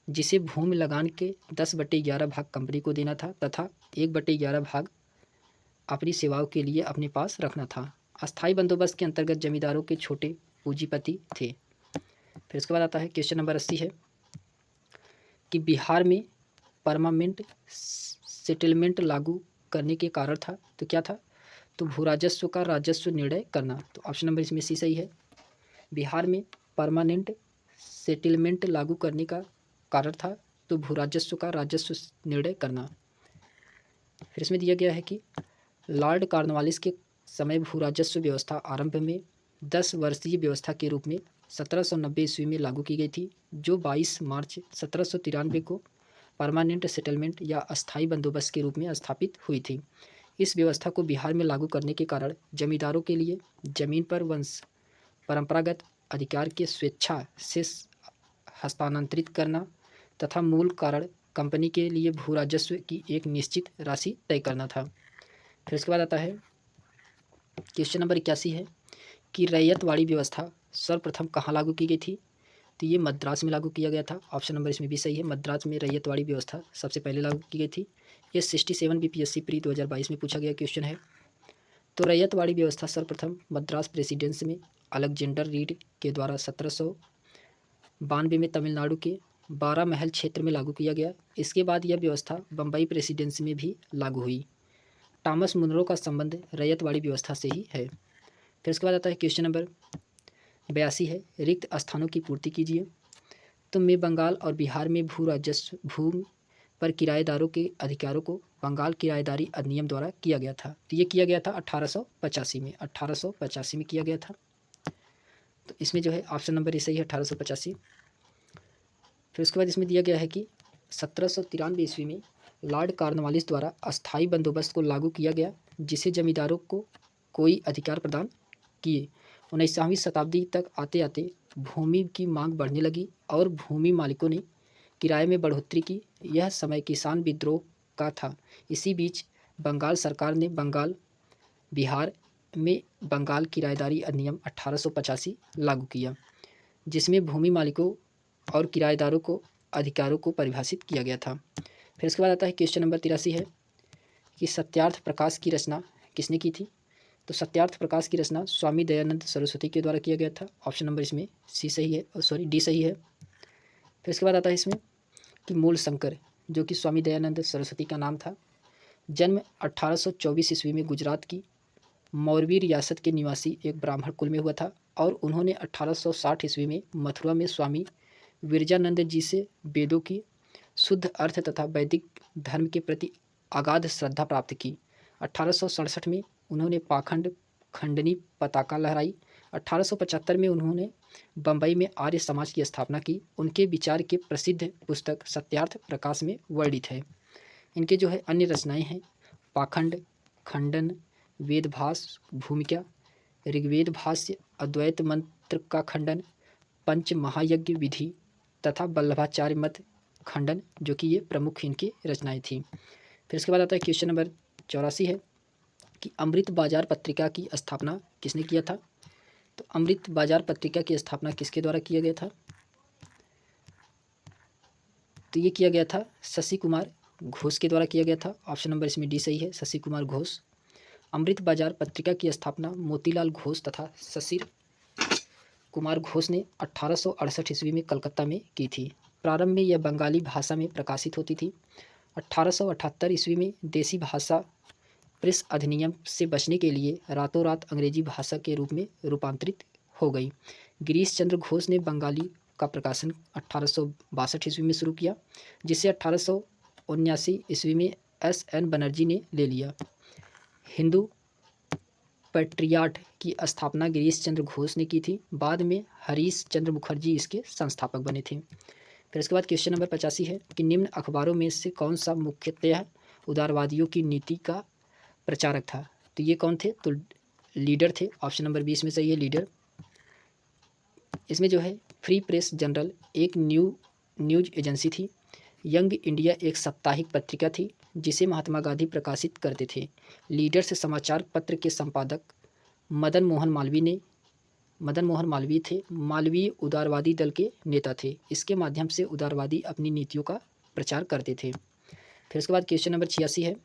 जिसे भूमि लगान के 10/11 भाग कंपनी को देना था तथा 1/11 भाग अपनी सेवाओं के लिए अपने पास रखना था। अस्थायी बंदोबस्त के अंतर्गत जमींदारों के छोटे पूंजीपति थे। फिर उसके बाद आता है क्वेश्चन नंबर 80 है कि बिहार में परमानेंट सेटलमेंट लागू करने के कारण था, तो क्या था? तो भू राजस्व का राजस्व निर्णय करना। तो ऑप्शन नंबर इसमें सी सही है। बिहार में परमानेंट सेटलमेंट लागू करने का कारण था तो भू राजस्व का राजस्व निर्णय करना। फिर इसमें दिया गया है कि लॉर्ड कॉर्नवालिस के समय भू राजस्व व्यवस्था आरंभ में 10 वर्षीय व्यवस्था के रूप में 1790 ईस्वी में लागू की गई थी, जो 22 मार्च 1793 को परमानेंट सेटलमेंट या अस्थायी बंदोबस्त के रूप में स्थापित हुई थी। इस व्यवस्था को बिहार में लागू करने के कारण जमींदारों के लिए जमीन पर वंश परंपरागत अधिकार के स्वेच्छा से हस्तांतरित करना तथा मूल कारण कंपनी के लिए भू राजस्व की एक निश्चित राशि तय करना था। फिर उसके बाद आता है क्वेश्चन नंबर 81 है कि रैयतवाड़ी व्यवस्था सर्वप्रथम कहाँ लागू की गई थी? तो ये मद्रास में लागू किया गया था। ऑप्शन नंबर इसमें भी सही है। मद्रास में रैयतवाड़ी व्यवस्था सबसे पहले लागू की गई थी। ये 67 बीपीएससी प्री 2022 में पूछा गया क्वेश्चन है। तो रैयतवाड़ी व्यवस्था सर्वप्रथम मद्रास प्रेसिडेंसी में अलेक्जेंडर रीड के द्वारा 1792 में तमिलनाडु के 12 महल क्षेत्र में लागू किया गया। इसके बाद यह व्यवस्था बम्बई प्रेसिडेंसी में भी लागू हुई। टॉमस मुनरो का संबंध रैयतवाड़ी व्यवस्था से ही है। फिर उसके बाद आता है क्वेश्चन नंबर 82 है, रिक्त स्थानों की पूर्ति कीजिए। तो में बंगाल और बिहार में भू राजस्व भूमि पर किराएदारों के अधिकारों को बंगाल किराएदारी अधिनियम द्वारा किया गया था। तो ये किया गया था 1885 में 1885 में किया गया था। तो इसमें जो है ऑप्शन नंबर सही है 1885। फिर उसके बाद इसमें दिया गया है कि 1793 ईस्वी में लॉर्ड कॉर्नवालिस द्वारा अस्थायी बंदोबस्त को लागू किया गया, जिसे जमींदारों को कोई अधिकार प्रदान किए। 19वीं शताब्दी तक आते आते भूमि की मांग बढ़ने लगी और भूमि मालिकों ने किराए में बढ़ोतरी की। यह समय किसान विद्रोह का था। इसी बीच बंगाल सरकार ने बिहार में बंगाल किराएदारी अधिनियम 1885 लागू किया, जिसमें भूमि मालिकों और किराएदारों को अधिकारों को परिभाषित किया गया था। फिर उसके बाद आता है क्वेश्चन नंबर 83 है कि सत्यार्थ प्रकाश की रचना किसने की थी? तो सत्यार्थ प्रकाश की रचना स्वामी दयानंद सरस्वती के द्वारा किया गया था। ऑप्शन नंबर इसमें सी सही है, सॉरी डी सही है। फिर उसके बाद आता है इसमें कि मूल शंकर, जो कि स्वामी दयानंद सरस्वती का नाम था, जन्म 1824 ईस्वी में गुजरात की मौरवी रियासत के निवासी एक ब्राह्मण कुल में हुआ था और उन्होंने 1860 ईस्वी में मथुरा में स्वामी विरजानंद जी से वेदों की शुद्ध अर्थ तथा वैदिक धर्म के प्रति अगाध श्रद्धा प्राप्त की। 1867 में उन्होंने पाखंड खंडनी पताका लहराई। 1875 में उन्होंने बम्बई में आर्य समाज की स्थापना की। उनके विचार के प्रसिद्ध पुस्तक सत्यार्थ प्रकाश में वर्णित है। इनके जो है अन्य रचनाएं हैं पाखंड खंडन, वेदभास भूमिका, ऋग्वेद भाष्य, अद्वैत मंत्र का खंडन, पंच महायज्ञ विधि तथा वल्लभाचार्य मत खंडन, जो कि ये प्रमुख इनकी रचनाएं थी। फिर इसके बाद आता है क्वेश्चन नंबर 84 है कि अमृत बाजार पत्रिका की स्थापना किसने किया था? तो अमृत बाजार पत्रिका की स्थापना किसके द्वारा किया गया था? तो ये किया गया था शशि कुमार घोष के द्वारा किया गया था। ऑप्शन नंबर इसमें डी सही है, शशि कुमार घोष। अमृत बाजार पत्रिका की स्थापना मोतीलाल घोष तथा शशिर कुमार घोष ने 1868 ईस्वी में कलकत्ता में की थी। प्रारंभ में यह बंगाली भाषा में प्रकाशित होती थी। 1878 ईस्वी में देसी भाषा प्रेस अधिनियम से बचने के लिए रातों रात अंग्रेजी भाषा के रूप में रूपांतरित हो गई। गिरीश चंद्र घोष ने बंगाली का प्रकाशन 1862 ईस्वी में शुरू किया, जिसे 1879 ईस्वी में S.N. बनर्जी ने ले लिया। हिंदू पैट्रियाट की स्थापना गिरीश चंद्र घोष ने की थी। बाद में हरीश चंद्र मुखर्जी इसके संस्थापक बने थे। फिर उसके बाद क्वेश्चन नंबर 85 है कि निम्न अखबारों में से कौन सा मुख्यतः उदारवादियों की नीति का प्रचारक था? तो ये कौन थे? तो लीडर थे। ऑप्शन नंबर 20 में सही है लीडर। इसमें जो है फ्री प्रेस जनरल एक न्यूज़ एजेंसी थी। यंग इंडिया एक साप्ताहिक पत्रिका थी जिसे महात्मा गांधी प्रकाशित करते थे। लीडर से समाचार पत्र के संपादक मदन मोहन मालवीय थे। मालवीय उदारवादी दल के नेता थे। इसके माध्यम से उदारवादी अपनी नीतियों का प्रचार करते थे। फिर उसके बाद क्वेश्चन नंबर 86 है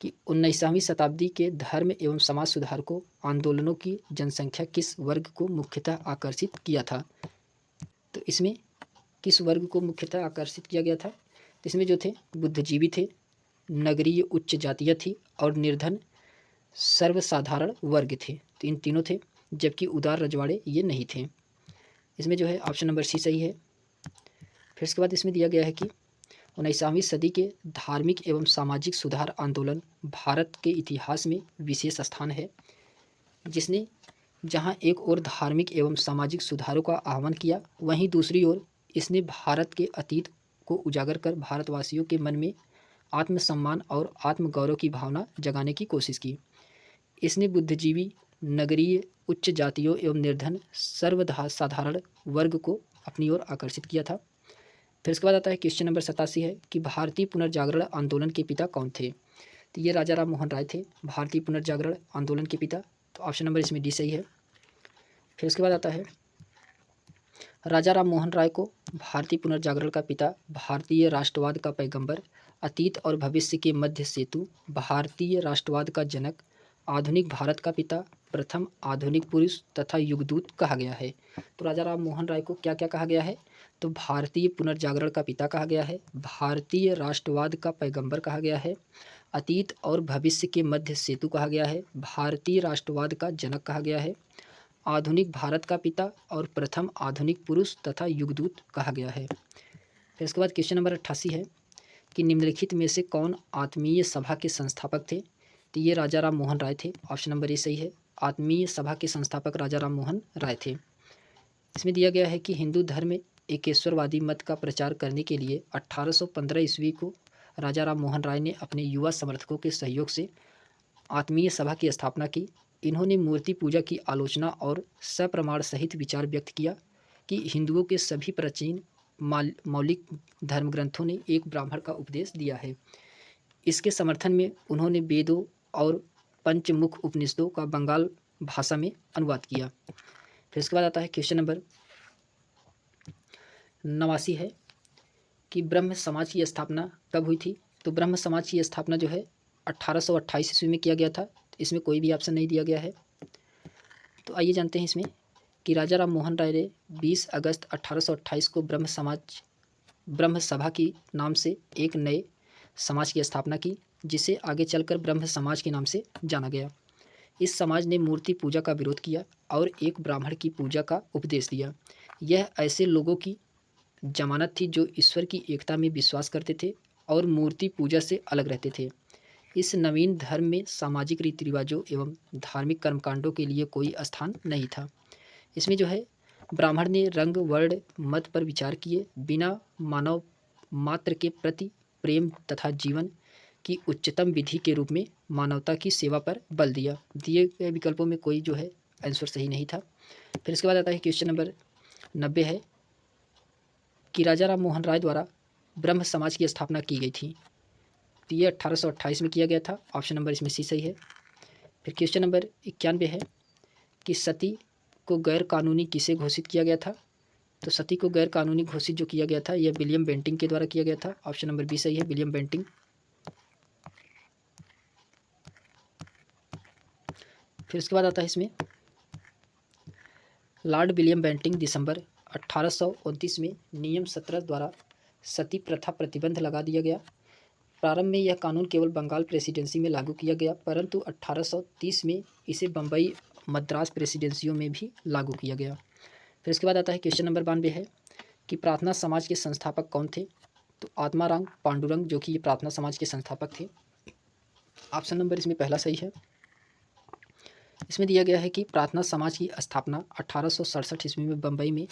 कि 19वीं शताब्दी के धर्म एवं समाज सुधारकों आंदोलनों की जनसंख्या किस वर्ग को मुख्यतः आकर्षित किया था। तो इसमें किस वर्ग को मुख्यतः आकर्षित किया गया था। तो इसमें जो थे बुद्धिजीवी थे, नगरीय उच्च जातियाँ थी और निर्धन सर्वसाधारण वर्ग थे। तो इन तीनों थे, जबकि उदार रजवाड़े ये नहीं थे। इसमें जो है ऑप्शन नंबर सी सही है। फिर इसके बाद इसमें दिया गया है कि 19वीं सदी के धार्मिक एवं सामाजिक सुधार आंदोलन भारत के इतिहास में विशेष स्थान है, जिसने जहां एक ओर धार्मिक एवं सामाजिक सुधारों का आह्वान किया, वहीं दूसरी ओर इसने भारत के अतीत को उजागर कर भारतवासियों के मन में आत्मसम्मान और आत्मगौरव की भावना जगाने की कोशिश की। इसने बुद्धिजीवी, नगरीय उच्च जातियों एवं निर्धन सर्वसाधारण वर्ग को अपनी ओर आकर्षित किया था। फिर उसके बाद आता है क्वेश्चन नंबर 87 है कि भारतीय पुनर्जागरण आंदोलन के पिता कौन थे। तो ये राजा राम मोहन राय थे, भारतीय पुनर्जागरण आंदोलन के पिता। तो ऑप्शन नंबर इसमें डी सही है। फिर उसके बाद आता है राजा राम मोहन राय को भारतीय पुनर्जागरण का पिता, भारतीय राष्ट्रवाद का पैगंबर, अतीत और भविष्य के मध्य सेतु, भारतीय राष्ट्रवाद का जनक, आधुनिक भारत का पिता, प्रथम आधुनिक पुरुष तथा युगदूत कहा गया है। तो राजा राम मोहन राय को क्या क्या कहा गया है। तो भारतीय पुनर्जागरण का पिता कहा गया है, भारतीय राष्ट्रवाद का पैगंबर कहा गया है, अतीत और भविष्य के मध्य सेतु कहा गया है, भारतीय राष्ट्रवाद का जनक कहा गया है, आधुनिक भारत का पिता और प्रथम आधुनिक पुरुष तथा युगदूत कहा गया है। फिर इसके बाद क्वेश्चन नंबर 88 है कि निम्नलिखित में से कौन आत्मीय सभा के संस्थापक थे। तो ये राजा राम मोहन राय थे, ऑप्शन नंबर ए सही है। आत्मीय सभा के संस्थापक राजा राम मोहन राय थे। इसमें दिया गया है कि हिंदू धर्म में एकेश्वरवादी मत का प्रचार करने के लिए 1815 ईस्वी को राजा राम मोहन राय ने अपने युवा समर्थकों के सहयोग से आत्मीय सभा की स्थापना की। इन्होंने मूर्ति पूजा की आलोचना और सप्रमाण सहित विचार व्यक्त किया कि हिंदुओं के सभी प्राचीन मौलिक धर्म ग्रंथों ने एक ब्राह्मण का उपदेश दिया है। इसके समर्थन में उन्होंने वेदों और पंचमुख उपनिषदों का बंगाल भाषा में अनुवाद किया। फिर इसके बाद आता है क्वेश्चन नंबर 89 है कि ब्रह्म समाज की स्थापना कब हुई थी। तो ब्रह्म समाज की स्थापना जो है 1828 ईस्वी में किया गया था। इसमें कोई भी ऑप्शन नहीं दिया गया है। तो आइए जानते हैं इसमें कि राजा राम मोहन राय ने 20 अगस्त 1828 को ब्रह्म सभा की नाम से एक नए समाज की स्थापना की, जिसे आगे चलकर ब्रह्म समाज के नाम से जाना गया। इस समाज ने मूर्ति पूजा का विरोध किया और एक ब्राह्मण की पूजा का उपदेश दिया। यह ऐसे लोगों की जमानत थी जो ईश्वर की एकता में विश्वास करते थे और मूर्ति पूजा से अलग रहते थे। इस नवीन धर्म में सामाजिक रीति रिवाजों एवं धार्मिक कर्मकांडों के लिए कोई स्थान नहीं था। इसमें जो है ब्राह्मण ने रंग, वर्ण, मत पर विचार किए बिना मानव मात्र के प्रति प्रेम तथा जीवन की उच्चतम विधि के रूप में मानवता की सेवा पर बल दिया। दिए गए विकल्पों में कोई जो है आंसर सही नहीं था। फिर इसके बाद आता है क्वेश्चन नंबर 90 है कि राजा राम मोहन राय द्वारा ब्रह्म समाज की स्थापना की गई थी। तो ये 1828 में किया गया था। ऑप्शन नंबर इसमें सी सही है। फिर क्वेश्चन नंबर 91 है कि सती को गैर कानूनी किसे घोषित किया गया था। तो सती को गैर कानूनी घोषित जो किया गया था यह विलियम बेंटिंक के द्वारा किया गया था। ऑप्शन नंबर बी सही है, विलियम बेंटिंक। फिर उसके बाद आता है इसमें लॉर्ड विलियम बेंटिंक दिसंबर 1829 में नियम 17 द्वारा सती प्रथा प्रतिबंध लगा दिया गया। प्रारंभ में यह कानून केवल बंगाल प्रेसिडेंसी में लागू किया गया, परंतु 1830 में इसे बम्बई मद्रास प्रेसिडेंसियों में भी लागू किया गया। फिर उसके बाद आता है क्वेश्चन नंबर 92 है कि प्रार्थना समाज के संस्थापक कौन थे। तो आत्माराम पांडुरंग जो कि ये प्रार्थना समाज के संस्थापक थे। ऑप्शन नंबर इसमें पहला सही है। इसमें दिया गया है कि प्रार्थना समाज की स्थापना 1867 ईस्वी में बम्बई में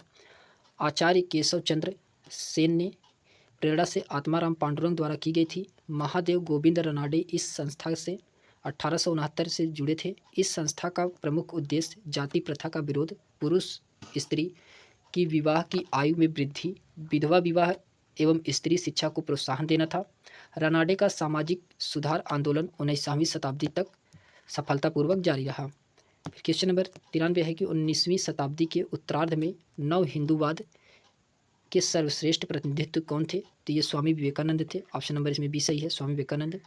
आचार्य केशव चंद्र सेन ने प्रेरणा से आत्माराम पांडुरंग द्वारा की गई थी। महादेव गोविंद रनाडे इस संस्था से 1869 से जुड़े थे। इस संस्था का प्रमुख उद्देश्य जाति प्रथा का विरोध, पुरुष स्त्री कि विवाह की आयु में वृद्धि, विधवा विवाह एवं स्त्री शिक्षा को प्रोत्साहन देना था। रानाडे का सामाजिक सुधार आंदोलन 19वीं शताब्दी तक सफलतापूर्वक जारी रहा। क्वेश्चन नंबर 93 है कि 19वीं शताब्दी के उत्तरार्ध में नव हिंदूवाद के सर्वश्रेष्ठ प्रतिनिधित्व कौन थे? तो ये स्वामी विवेकानंद थे। ऑप्शन नंबर इसमें बी सही है, स्वामी विवेकानंद।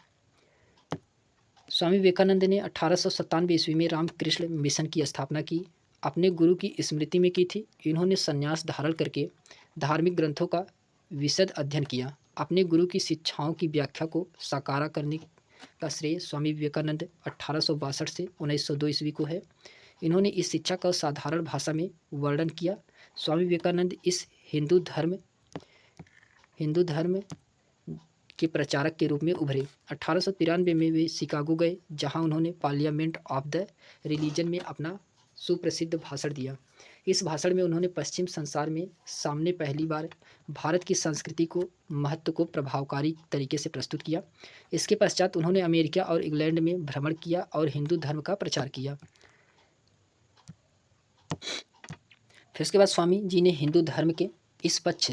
स्वामी विवेकानंद ने 1897 ईस्वी में रामकृष्ण मिशन की स्थापना की। अपने गुरु की स्मृति में की थी। इन्होंने संन्यास धारण करके धार्मिक ग्रंथों का विशद अध्ययन किया। अपने गुरु की शिक्षाओं की व्याख्या को साकार करने का श्रेय स्वामी विवेकानंद 1862 से 1902 ईस्वी को है। इन्होंने इस शिक्षा का साधारण भाषा में वर्णन किया। स्वामी विवेकानंद इस हिंदू धर्म के प्रचारक के रूप में उभरे। 1893 में वे शिकागो गए, जहां उन्होंने पार्लियामेंट ऑफ द रिलीजन में अपना सुप्रसिद्ध भाषण दिया। इस भाषण में उन्होंने पश्चिम संसार में सामने पहली बार भारत की संस्कृति को महत्व को प्रभावकारी तरीके से प्रस्तुत किया। इसके पश्चात उन्होंने अमेरिका और इंग्लैंड में भ्रमण किया और हिंदू धर्म का प्रचार किया। फिर उसके बाद स्वामी जी ने हिंदू धर्म के इस पक्ष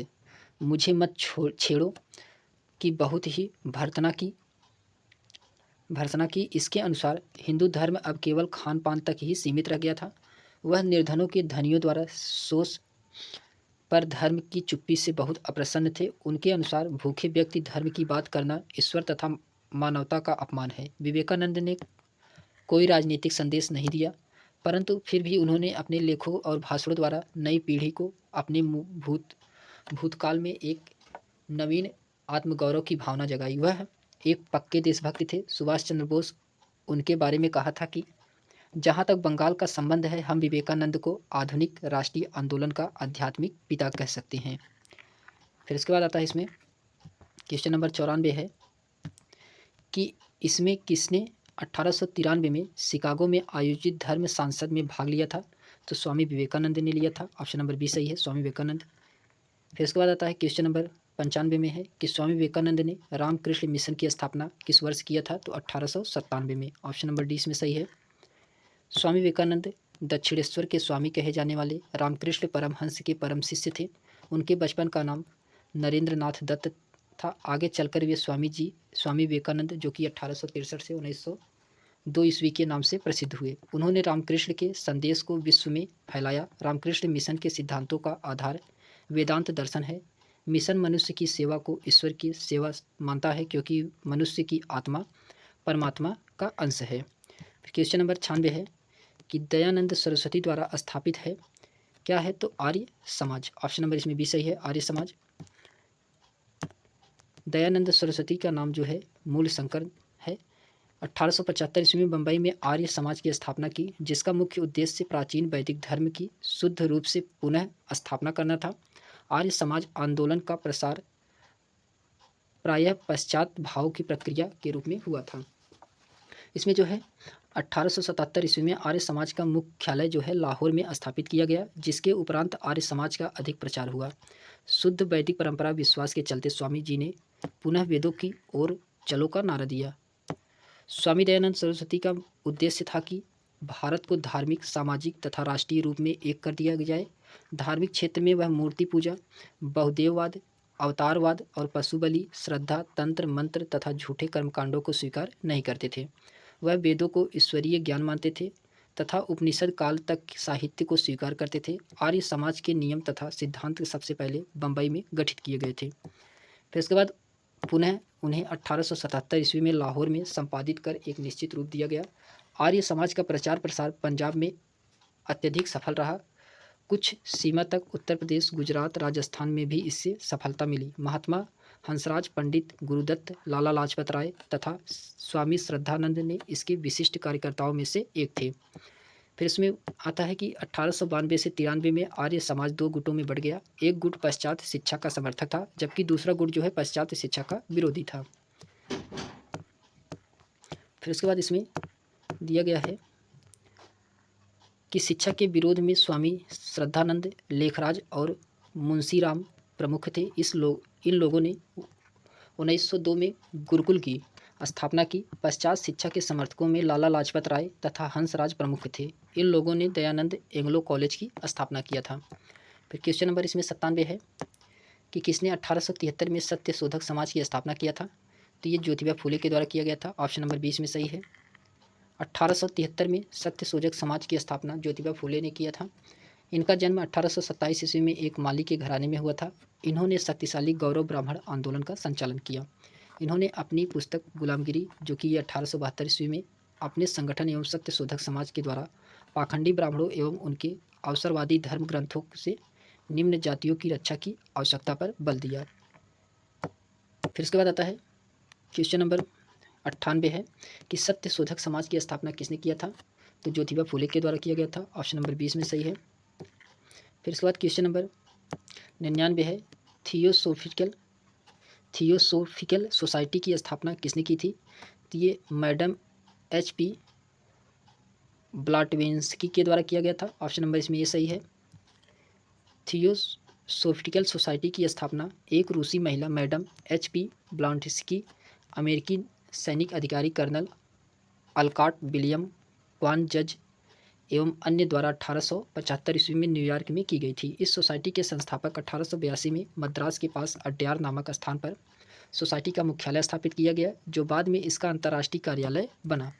मुझे मत छेड़ो की बहुत ही भर्त्सना की। इसके अनुसार हिंदू धर्म अब केवल खान पान तक ही सीमित रह गया था। वह निर्धनों के धनियों द्वारा शोष पर धर्म की चुप्पी से बहुत अप्रसन्न थे। उनके अनुसार भूखे व्यक्ति धर्म की बात करना ईश्वर तथा मानवता का अपमान है। विवेकानंद ने कोई राजनीतिक संदेश नहीं दिया, परंतु फिर भी उन्होंने अपने लेखों और भाषणों द्वारा नई पीढ़ी को अपने भूतकाल में एक नवीन आत्मगौरव की भावना जगाई। वह एक पक्के देशभक्त थे। सुभाष चंद्र बोस उनके बारे में कहा था कि जहाँ तक बंगाल का संबंध है, हम विवेकानंद को आधुनिक राष्ट्रीय आंदोलन का आध्यात्मिक पिता कह सकते हैं। फिर इसके बाद आता है इसमें क्वेश्चन नंबर 94 है कि इसमें किसने 1893 में शिकागो में आयोजित धर्म संसद में भाग लिया था? तो स्वामी विवेकानंद ने लिया था। ऑप्शन नंबर बी सही है, स्वामी विवेकानंद। फिर इसके बाद आता है क्वेश्चन नंबर 95 में है कि स्वामी विवेकानंद ने रामकृष्ण मिशन की स्थापना किस वर्ष किया था? तो 1897 में। ऑप्शन नंबर डी इसमें सही है। स्वामी विवेकानंद दक्षिणेश्वर के स्वामी कहे जाने वाले रामकृष्ण परमहंस के परम शिष्य थे। उनके बचपन का नाम नरेंद्र नाथ दत्त था। आगे चलकर वे स्वामी विवेकानंद जो कि 1863 से 1902 ईस्वी के नाम से प्रसिद्ध हुए। उन्होंने रामकृष्ण के संदेश को विश्व में फैलाया। रामकृष्ण मिशन के सिद्धांतों का आधार वेदांत दर्शन है। मिशन मनुष्य की सेवा को ईश्वर की सेवा मानता है, क्योंकि मनुष्य की आत्मा परमात्मा का अंश है। क्वेश्चन नंबर 96 है कि दयानंद सरस्वती द्वारा स्थापित है क्या है? तो आर्य समाज। ऑप्शन नंबर इसमें बी सही है, आर्य समाज। दयानंद सरस्वती का नाम जो है मूल शंकर है। 1875 ईस्वी में बंबई में आर्य समाज की स्थापना की, जिसका मुख्य उद्देश्य प्राचीन वैदिक धर्म की शुद्ध रूप से पुनः स्थापना करना था। आर्य समाज आंदोलन का प्रसार प्रायः पश्चात भाव की प्रक्रिया के रूप में हुआ था। इसमें जो है 1877 ईस्वी में आर्य समाज का मुख्यालय जो है लाहौर में स्थापित किया गया, जिसके उपरांत आर्य समाज का अधिक प्रचार हुआ। शुद्ध वैदिक परंपरा विश्वास के चलते स्वामी जी ने पुनः वेदों की ओर चलो का नारा दिया। स्वामी दयानंद सरस्वती का उद्देश्य था कि भारत को धार्मिक, सामाजिक तथा राष्ट्रीय रूप में एक कर दिया जाए। धार्मिक क्षेत्र में वह मूर्ति पूजा, बहुदेववाद, अवतारवाद और पशु बलि, श्रद्धा, तंत्र मंत्र तथा झूठे कर्मकांडों को स्वीकार नहीं करते थे। वह वेदों को ईश्वरीय ज्ञान मानते थे तथा उपनिषद काल तक साहित्य को स्वीकार करते थे। आर्य समाज के नियम तथा सिद्धांत सबसे पहले बंबई में गठित किए गए थे। फिर इसके बाद पुनः उन्हें 1877 ईस्वी में लाहौर में संपादित कर एक निश्चित रूप दिया गया। आर्य समाज का प्रचार प्रसार पंजाब में अत्यधिक सफल रहा। कुछ सीमा तक उत्तर प्रदेश, गुजरात, राजस्थान में भी इससे सफलता मिली। महात्मा हंसराज, पंडित गुरुदत्त, लाला लाजपत राय तथा स्वामी श्रद्धानंद ने इसके विशिष्ट कार्यकर्ताओं में से एक थे। फिर इसमें आता है कि 1892 से 93 में आर्य समाज दो गुटों में बढ़ गया। एक गुट पश्चात शिक्षा का समर्थक था, जबकि दूसरा गुट जो है पश्चात शिक्षा का विरोधी था। फिर उसके बाद इसमें दिया गया है कि शिक्षा के विरोध में स्वामी श्रद्धानंद, लेखराज और मुंशीराम प्रमुख थे। इन लोगों ने 1902 में गुरुकुल की स्थापना की। पश्चात शिक्षा के समर्थकों में लाला लाजपत राय तथा हंसराज प्रमुख थे। इन लोगों ने दयानंद एंग्लो कॉलेज की स्थापना किया था। फिर क्वेश्चन नंबर इसमें 97 है कि किसने 1873 में सत्य शोधक समाज की स्थापना किया था। तो ये ज्योतिबा फूले के द्वारा किया गया था। ऑप्शन नंबर 20 में सही है। 1873 में सत्य शोधक समाज की स्थापना ज्योतिबा फूले ने किया था। इनका जन्म 1827 ईस्वी में एक माली के घराने में हुआ था। इन्होंने शक्तिशाली गौरव ब्राह्मण आंदोलन का संचालन किया। इन्होंने अपनी पुस्तक गुलामगिरी, जो कि 1872 ईस्वी में, अपने संगठन एवं सत्य शोधक समाज के द्वारा पाखंडी ब्राह्मणों एवं उनके अवसरवादी धर्म ग्रंथों से निम्न जातियों की रक्षा की आवश्यकता पर बल दिया। फिर उसके बाद आता है क्वेश्चन नंबर 98 है कि सत्य शोधक समाज की स्थापना किसने किया था। तो ज्योतिबा फूले के द्वारा किया गया था। ऑप्शन नंबर 20 में सही है। फिर उसके बाद क्वेश्चन नंबर 99 है थियोसोफिकल सोसाइटी की स्थापना किसने की थी। तो ये मैडम HP ब्लॉटवेंस्की के द्वारा किया गया था। ऑप्शन नंबर इसमें ये सही है। थियोसोफिकल सोसाइटी की स्थापना एक रूसी महिला मैडम HP ब्लॉटवेंस्की, अमेरिकी सैनिक अधिकारी कर्नल अल्कॉट विलियम क्वान जज एवं अन्य द्वारा 1875 ईस्वी में न्यूयॉर्क में की गई थी। इस सोसाइटी के संस्थापक 1882 में मद्रास के पास अड्यार नामक स्थान पर सोसाइटी का मुख्यालय स्थापित किया गया, जो बाद में इसका अंतर्राष्ट्रीय कार्यालय बना।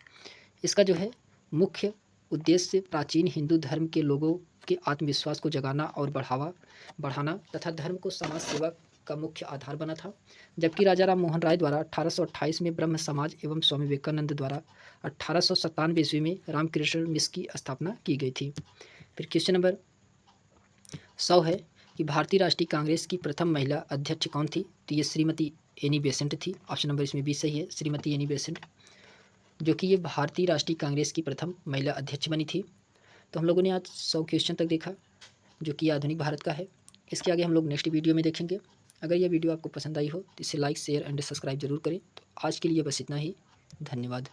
इसका जो है मुख्य उद्देश्य प्राचीन हिंदू धर्म के लोगों के आत्मविश्वास को जगाना और बढ़ाना तथा धर्म को समाज सेवा का मुख्य आधार बना था। जबकि राजा राम मोहन राय द्वारा 1828 में ब्रह्म समाज एवं स्वामी विवेकानंद द्वारा 1897 ईस्वी में रामकृष्ण मिशन की स्थापना की गई थी। फिर क्वेश्चन नंबर 100 है कि भारतीय राष्ट्रीय कांग्रेस की प्रथम महिला अध्यक्ष कौन थी। तो ये श्रीमती एनी बेसेंट थी। ऑप्शन नंबर इसमें 20 सही है, श्रीमती एनी बेसेंट, जो कि ये भारतीय राष्ट्रीय कांग्रेस की प्रथम महिला अध्यक्ष बनी थी। तो हम लोगों ने आज 100 क्वेश्चन तक देखा, जो कि आधुनिक भारत का है। इसके आगे हम लोग नेक्स्ट वीडियो में देखेंगे। अगर यह वीडियो आपको पसंद आई हो तो इसे लाइक, शेयर एंड सब्सक्राइब जरूर करें। तो आज के लिए बस इतना ही। धन्यवाद।